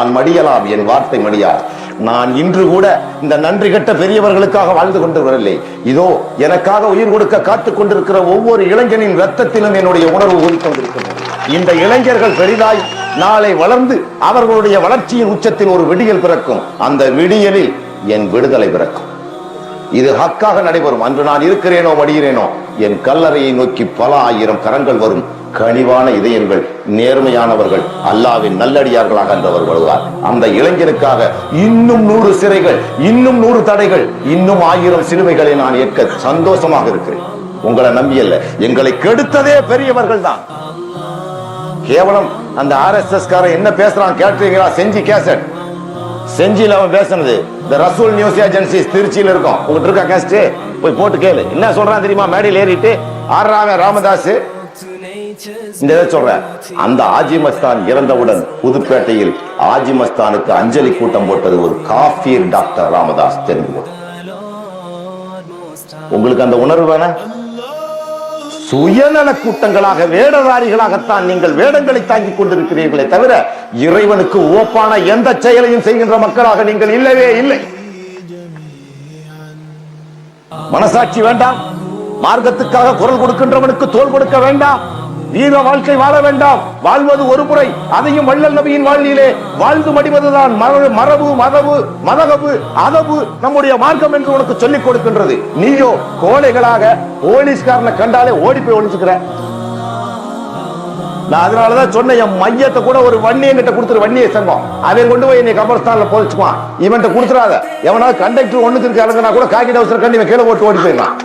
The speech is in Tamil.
நான் மடியலாம், என் வார்த்தை மடியாது. நான் இன்று கூட இந்த நன்றி கட்ட பெரியவர்களுக்காக வாழ்ந்து கொண்டு வரவில்லை. இதோ எனக்காக உயிர் கொடுக்க காத்துக் கொண்டிருக்கிற ஒவ்வொரு இளைஞனின் ரத்தத்திலும் என்னுடைய உணர்வு ஊறிக்கொண்டிருக்கிறது. இந்த இளைஞர்கள் பெரிதாய் நாளை வளர்ந்து அவர்களுடைய வளர்ச்சியின் உச்சத்தில் ஒரு விடியல் பிறக்கும். அந்த விடியலில் என் விடுதலை பிறக்கும். இது ஹக்காக நடைபெறும். அன்று நான் இருக்கிறேனோ மடிகிறேனோ என் கல்லறையை நோக்கி பல ஆயிரம் கரங்கள் வரும். கனிவான இதயங்கள், நேர்மையானவர்கள், அல்லாவின் நல்லடியார்களாக என்றவர் வருவார். அந்த இளைஞருக்காக இன்னும் 100 சிறைகள், இன்னும் 100 தடைகள், இன்னும் 1000 சிலுவைகளை நான் ஏற்க சந்தோஷமாக இருக்கிறேன். உங்களை நம்பியல்ல, எங்களை கெடுத்ததே பெரியவர்கள் தான். கேவலம் அந்த RSS காரன் என்ன பேசுறான் கேட்டீங்களா? செஞ்சி கேசட், செஞ்சில அவன் பேசுனது இந்த ரசூல் நியூஸ் ஏஜென்சி திருச்சியில இருக்கும். உங்ககிட்ட இருக்கா கேஸ்ட்? போய் போட்டு கேளு. என்ன சொல்றான் தெரியுமா? மேடையில் ஏறிட்டு ஆறாவன் ராமதாஸ் இந்த சொல்ற அந்த ஆஜி மஸ்தான் இறந்தவுடன் புதுப்பேட்டையில் ஆஜி மஸ்தானுக்கு அஞ்சலி கூட்டம் போட்டது ஒரு காஃபீர் டாக்டர் ராமதாஸ். தெரிந்து உங்களுக்கு அந்த உணர்வு வேணா? சுயநல கூட்டங்களாக, வேடதாரிகளாகத்தான் நீங்கள் வேடங்களை தாங்கிக் கொண்டிருக்கிறீர்களே தவிர இறைவனுக்கு ஓப்பான எந்த செயலையும் செய்கின்ற மக்களாக நீங்கள் இல்லவே இல்லை. மனசாட்சி வேண்டாம். மார்க்கத்துக்காக குரல் கொடுக்கின்றவனுக்கு தோல் கொடுக்க வேண்டாம். வீர வாழ்க்கை வாழ வேண்டாம். வாழ்வது ஒரு முறை, அதையும் வள்ளல் நபியின் வாழ்விலே வாழ்ந்து மடிவதுதான் மரபு, மதகபு, அதபு நம்முடைய மார்க்கம் என்று உனக்கு சொல்லிக் கொடுக்கின்றது. நீயோ கோழைகளாக போலீஸ்காரனை கண்டாலே ஓடி போய் ஒழிச்சுக்கிற. நான் அதனாலதான் சொன்ன, என் மையத்தை கூட ஒரு வன்னியை கிட்ட கொடுத்துரு, வன்னியை சங்கம், அவன் கொண்டு போய் என்னை கபர்ஸ்தான்ல போச்சுக்குவான். இவன்கிட்ட கொடுத்துறாத. எவனாவது கண்டக்டர் ஒண்ணுக்கு இருக்கு கூட காக்கி டவுசர் கண்டி கீழே போட்டு ஓடி போயிடலாம்.